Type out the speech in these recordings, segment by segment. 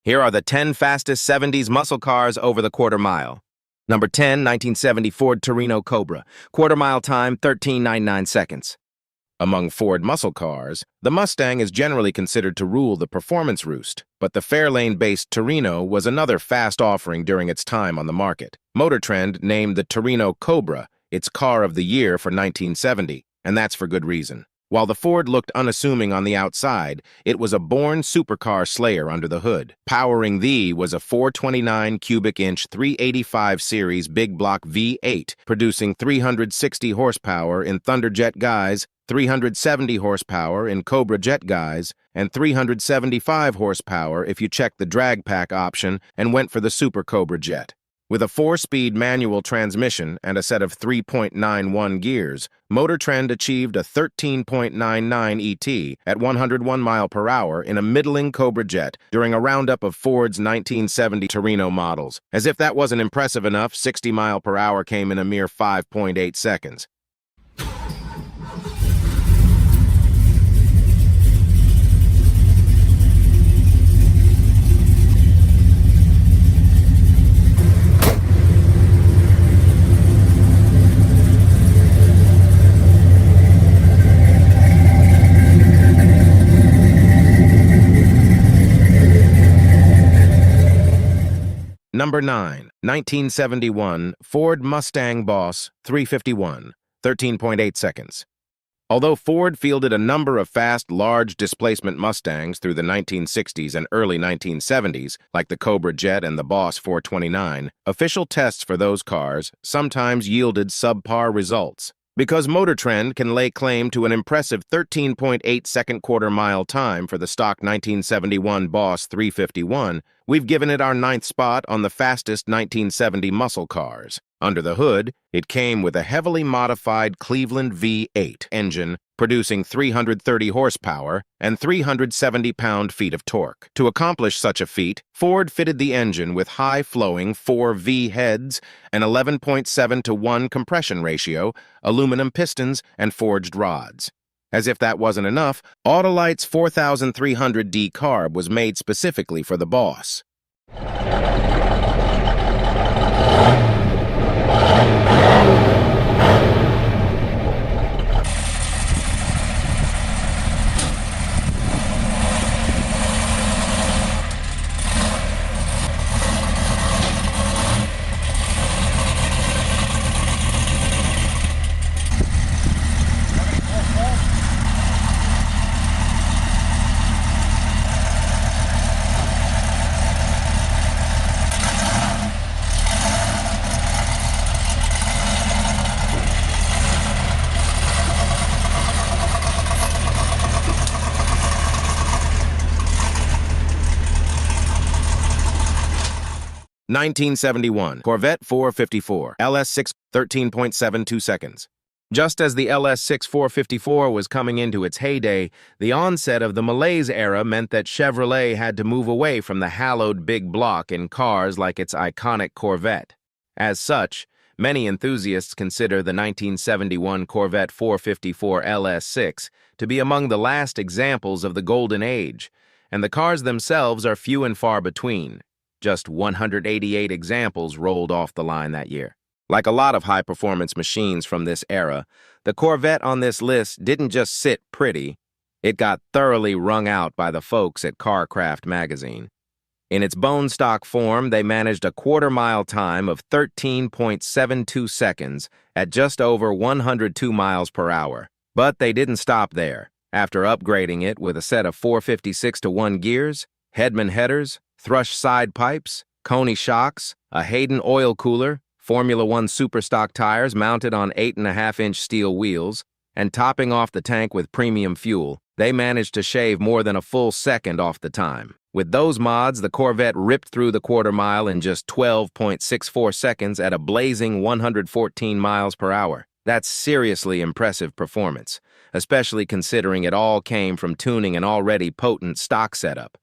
Here are the 10 fastest 70s muscle cars over the quarter mile. Number 10, 1970 Ford Torino Cobra. Quarter mile time, 13.99 seconds. Among Ford muscle cars, the Mustang is generally considered to rule the performance roost, but the Fairlane-based Torino was another fast offering during its time on the market. Motor Trend named the Torino Cobra its car of the year for 1970, and that's for good reason. While the Ford looked unassuming on the outside, it was a born supercar slayer under the hood. Powering the was a 429 cubic inch 385 series big block V8, producing 360 horsepower in Thunderjet guise, 370 horsepower in Cobra Jet guise, and 375 horsepower if you checked the drag pack option and went for the Super Cobra Jet. With a 4-speed manual transmission and a set of 3.91 gears, Motor Trend achieved a 13.99 ET at 101 mile per hour in a middling Cobra Jet during a roundup of Ford's 1970 Torino models. As if that wasn't impressive enough, 60 mile per hour came in a mere 5.8 seconds. Number 9, 1971 Ford Mustang Boss 351, 13.8 seconds. Although Ford fielded a number of fast, large displacement Mustangs through the 1960s and early 1970s, like the Cobra Jet and the Boss 429, official tests for those cars sometimes yielded subpar results. Because Motor Trend can lay claim to an impressive 13.8-second quarter-mile time for the stock 1971 Boss 351, we've given it our 9th spot on the fastest 1970 muscle cars. Under the hood, it came with a heavily modified Cleveland V8 engine, producing 330 horsepower and 370 pound-feet of torque. To accomplish such a feat, Ford fitted the engine with high-flowing 4V heads, an 11.7-to-1 compression ratio, aluminum pistons, and forged rods. As if that wasn't enough, Autolite's 4300D carb was made specifically for the Boss. (1971) Corvette 454 LS6 13.72 seconds. Just as the LS6 454 was coming into its heyday, the onset of the malaise era meant that Chevrolet had to move away from the hallowed big block in cars like its iconic Corvette. As such, many enthusiasts consider the 1971 Corvette 454 LS6 to be among the last examples of the Golden Age, and the cars themselves are few and far between. Just 188 examples rolled off the line that year. Like a lot of high-performance machines from this era, the Corvette on this list didn't just sit pretty, it got thoroughly wrung out by the folks at CarCraft magazine. In its bone stock form, they managed a quarter-mile time of 13.72 seconds at just over 102 miles per hour. But they didn't stop there. After upgrading it with a set of 456-to-1 gears, Hedman headers, Thrush side pipes, Coney shocks, a Hayden oil cooler, Formula One Superstock tires mounted on 8.5-inch steel wheels, and topping off the tank with premium fuel, they managed to shave more than a full second off the time. With those mods, the Corvette ripped through the quarter mile in just 12.64 seconds at a blazing 114 miles per hour. That's seriously impressive performance, especially considering it all came from tuning an already potent stock setup.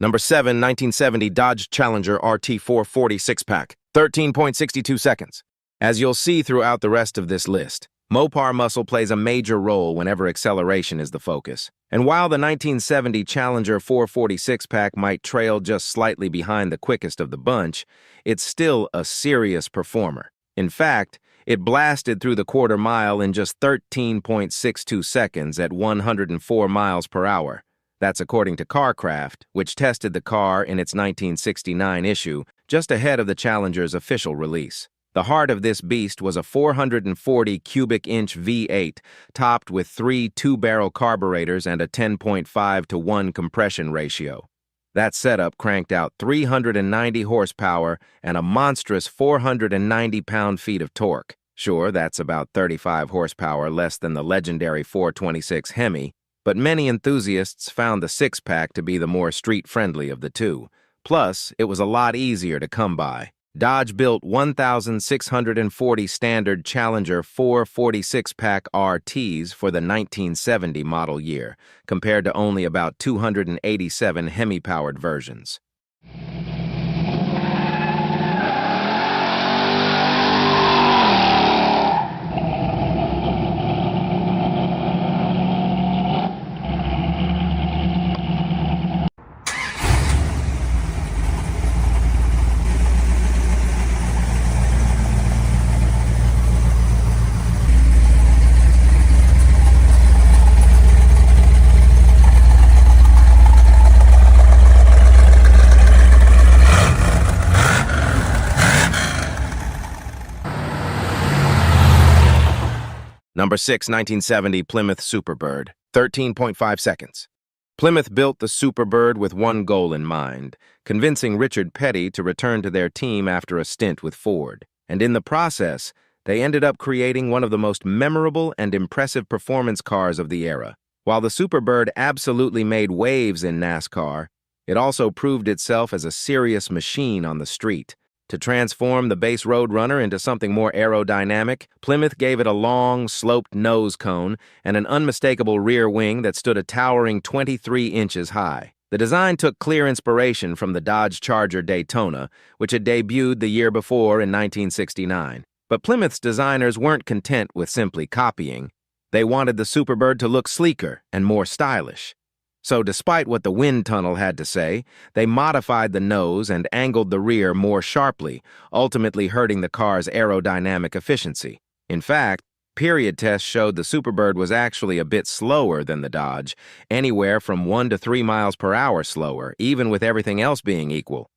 Number 7, 1970 Dodge Challenger RT 440 6-pack, 13.62 seconds. As you'll see throughout the rest of this list, Mopar muscle plays a major role whenever acceleration is the focus. And while the 1970 Challenger 440 6-pack might trail just slightly behind the quickest of the bunch, it's still a serious performer. In fact, it blasted through the quarter mile in just 13.62 seconds at 104 miles per hour. That's according to CarCraft, which tested the car in its 1969 issue, just ahead of the Challenger's official release. The heart of this beast was a 440 cubic inch V8, topped with 3 two-barrel carburetors and a 10.5-to-1 compression ratio. That setup cranked out 390 horsepower and a monstrous 490 pound-feet of torque. Sure, that's about 35 horsepower less than the legendary 426 Hemi, but many enthusiasts found the six-pack to be the more street-friendly of the two. Plus, it was a lot easier to come by. Dodge built 1,640 standard Challenger 446-pack RTs for the 1970 model year, compared to only about 287 Hemi-powered versions. Number 6, 1970 Plymouth Superbird, 13.5 seconds. Plymouth built the Superbird with one goal in mind, convincing Richard Petty to return to their team after a stint with Ford. And in the process, they ended up creating one of the most memorable and impressive performance cars of the era. While the Superbird absolutely made waves in NASCAR, it also proved itself as a serious machine on the street. To transform the base road runner into something more aerodynamic, Plymouth gave it a long, sloped nose cone and an unmistakable rear wing that stood a towering 23 inches high. The design took clear inspiration from the Dodge Charger Daytona, which had debuted the year before in 1969. But Plymouth's designers weren't content with simply copying. They wanted the Superbird to look sleeker and more stylish. So despite what the wind tunnel had to say, they modified the nose and angled the rear more sharply, ultimately hurting the car's aerodynamic efficiency. In fact, period tests showed the Superbird was actually a bit slower than the Dodge, anywhere from 1 to 3 miles per hour slower, even with everything else being equal.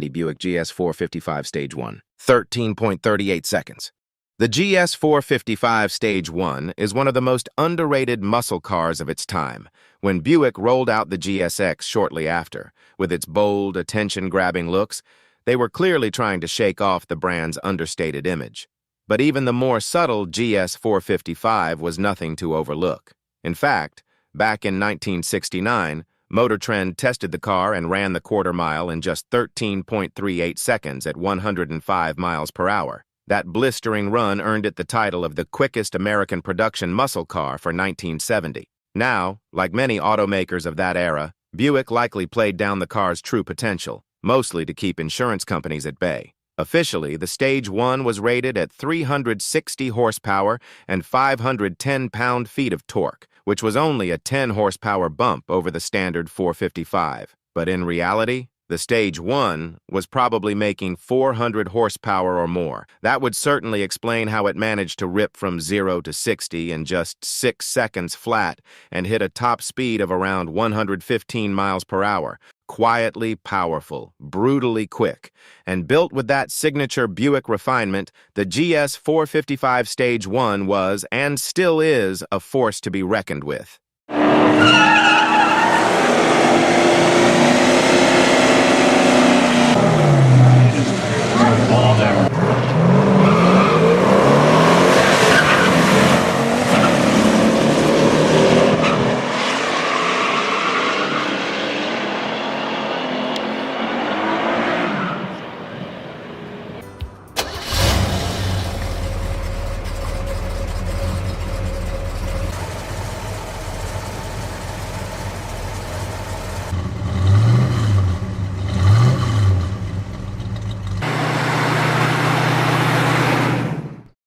Buick GS 455 Stage 1, 13.38 seconds. The GS 455 Stage 1 is one of the most underrated muscle cars of its time, when Buick rolled out the GSX shortly after. With its bold, attention-grabbing looks, they were clearly trying to shake off the brand's understated image. But even the more subtle GS 455 was nothing to overlook. In fact, back in 1969, Motor Trend tested the car and ran the quarter mile in just 13.38 seconds at 105 miles per hour. That blistering run earned it the title of the quickest American production muscle car for 1970. Now, like many automakers of that era, Buick likely played down the car's true potential, mostly to keep insurance companies at bay. Officially, the Stage 1 was rated at 360 horsepower and 510 pound-feet of torque, which was only a 10 horsepower bump over the standard 455. But in reality, The Stage 1 was probably making 400 horsepower or more. That would certainly explain how it managed to rip from 0 to 60 in just 6 seconds flat and hit a top speed of around 115 miles per hour. Quietly powerful, brutally quick, and built with that signature Buick refinement, the GS 455 Stage 1 was, and still is, a force to be reckoned with.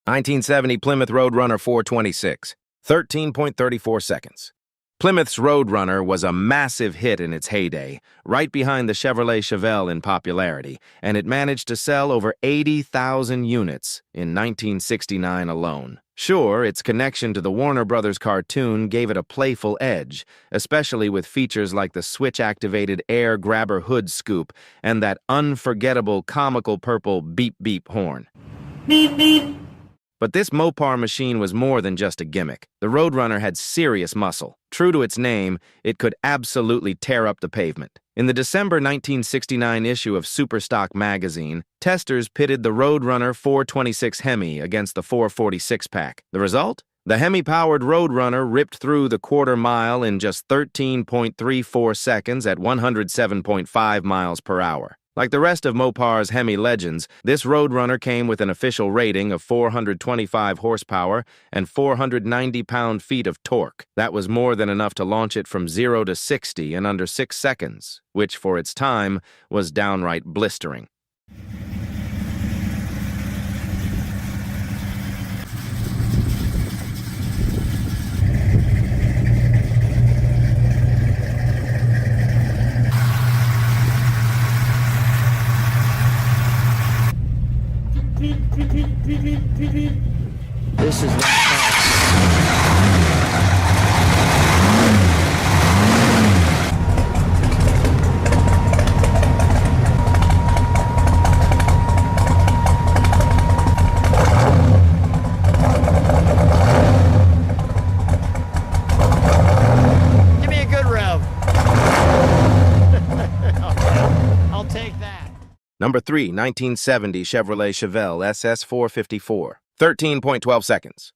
(1970) Plymouth Roadrunner 426, 13.34 seconds. Plymouth's Roadrunner was a massive hit in its heyday, right behind the Chevrolet Chevelle in popularity, and it managed to sell over 80,000 units in 1969 alone. Sure, its connection to the Warner Brothers cartoon gave it a playful edge, especially with features like the switch-activated air grabber hood scoop and that unforgettable comical purple beep-beep horn. Beep, beep. But this Mopar machine was more than just a gimmick. The Roadrunner had serious muscle. True to its name, it could absolutely tear up the pavement. In the December 1969 issue of Superstock magazine, testers pitted the Roadrunner 426 Hemi against the 446 pack. The result? The Hemi-powered Roadrunner ripped through the quarter mile in just 13.34 seconds at 107.5 miles per hour. Like the rest of Mopar's Hemi legends, this Roadrunner came with an official rating of 425 horsepower and 490 pound-feet of torque. That was more than enough to launch it from 0 to 60 in under 6 seconds, which for its time was downright blistering. This is Give me a good rev. I'll take that. Number 3, 1970 Chevrolet Chevelle SS 454, 13.12 seconds.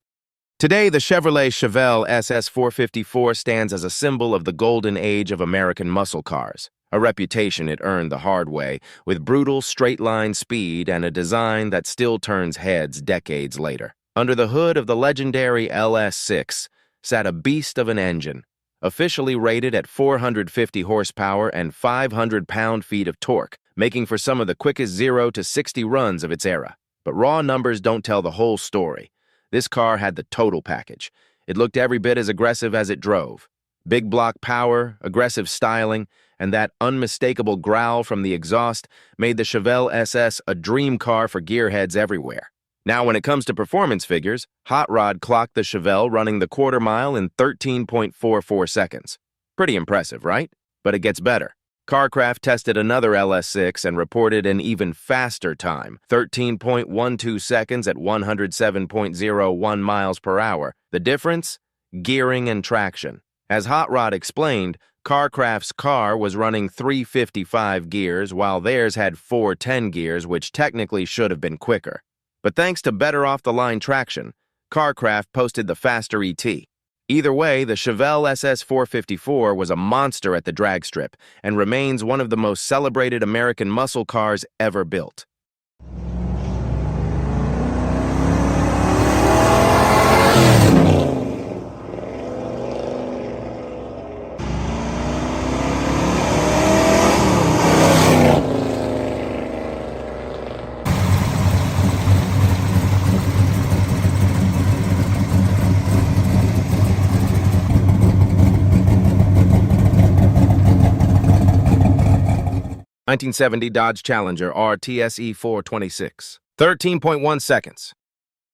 Today, the Chevrolet Chevelle SS 454 stands as a symbol of the golden age of American muscle cars, a reputation it earned the hard way, with brutal straight-line speed and a design that still turns heads decades later. Under the hood of the legendary LS6 sat a beast of an engine, officially rated at 450 horsepower and 500 pound-feet of torque, making for some of the quickest 0 to 60 runs of its era. But raw numbers don't tell the whole story. This car had the total package. It looked every bit as aggressive as it drove. Big block power, aggressive styling, and that unmistakable growl from the exhaust made the Chevelle SS a dream car for gearheads everywhere. Now, when it comes to performance figures, Hot Rod clocked the Chevelle running the quarter mile in 13.44 seconds. Pretty impressive, right? But it gets better. CarCraft tested another LS6 and reported an even faster time, 13.12 seconds at 107.01 miles per hour. The difference? Gearing and traction. As Hot Rod explained, CarCraft's car was running 355 gears, while theirs had 410 gears, which technically should have been quicker. But thanks to better off-the-line traction, CarCraft posted the faster ET. Either way, the Chevelle SS 454 was a monster at the drag strip and remains one of the most celebrated American muscle cars ever built. 1970 Dodge Challenger RTSE 426. 13.1 seconds.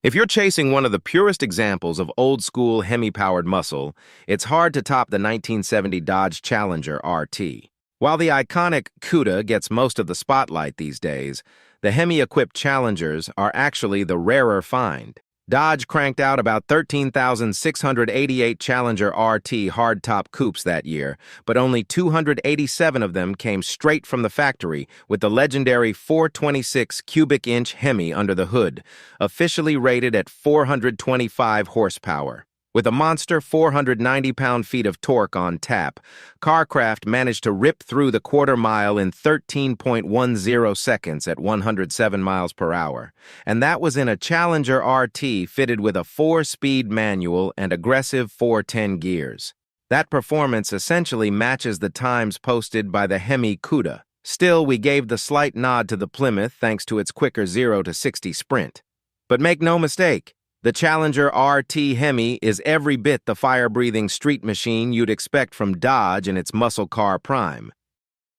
If you're chasing one of the purest examples of old-school Hemi-powered muscle, it's hard to top the 1970 Dodge Challenger RT. While the iconic Cuda gets most of the spotlight these days, the Hemi-equipped Challengers are actually the rarer find. Dodge cranked out about 13,688 Challenger RT hardtop coupes that year, but only 287 of them came straight from the factory with the legendary 426 cubic inch Hemi under the hood, officially rated at 425 horsepower. With a monster 490 pound-feet of torque on tap, Carcraft managed to rip through the quarter mile in 13.10 seconds at 107 miles per hour. And that was in a Challenger RT fitted with a 4-speed manual and aggressive 410 gears. That performance essentially matches the times posted by the Hemi Cuda. Still, we gave the slight nod to the Plymouth thanks to its quicker 0 to 60 sprint. But make no mistake, the Challenger RT Hemi is every bit the fire-breathing street machine you'd expect from Dodge in its muscle car prime.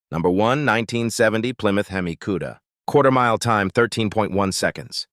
Number 1, 1970 Plymouth Hemi Cuda. Quarter-mile time, 13.1 seconds.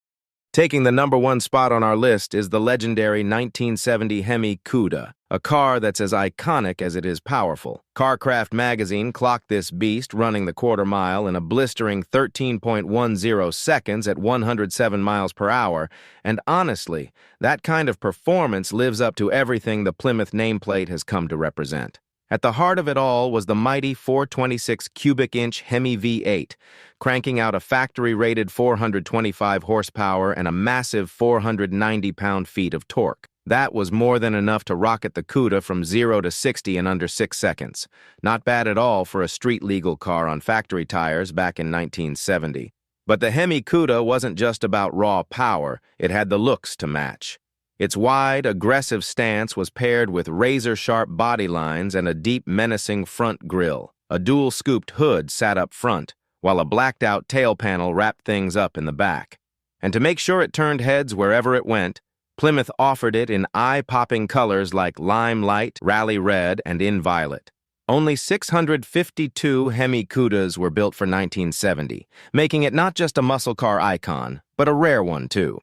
Taking the number 1 spot on our list is the legendary 1970 Hemi Cuda, a car that's as iconic as it is powerful. Carcraft magazine clocked this beast running the quarter mile in a blistering 13.10 seconds at 107 miles per hour, and honestly, that kind of performance lives up to everything the Plymouth nameplate has come to represent. At the heart of it all was the mighty 426 cubic inch Hemi V8, cranking out a factory-rated 425 horsepower and a massive 490 pound-feet of torque. That was more than enough to rocket the Cuda from 0 to 60 in under 6 seconds. Not bad at all for a street-legal car on factory tires back in 1970. But the Hemi Cuda wasn't just about raw power, it had the looks to match. Its wide, aggressive stance was paired with razor-sharp body lines and a deep, menacing front grille. A dual-scooped hood sat up front, while a blacked-out tail panel wrapped things up in the back. And to make sure it turned heads wherever it went, Plymouth offered it in eye-popping colors like limelight, rally red, and violet. Only 652 Hemi Cudas were built for 1970, making it not just a muscle car icon, but a rare one too.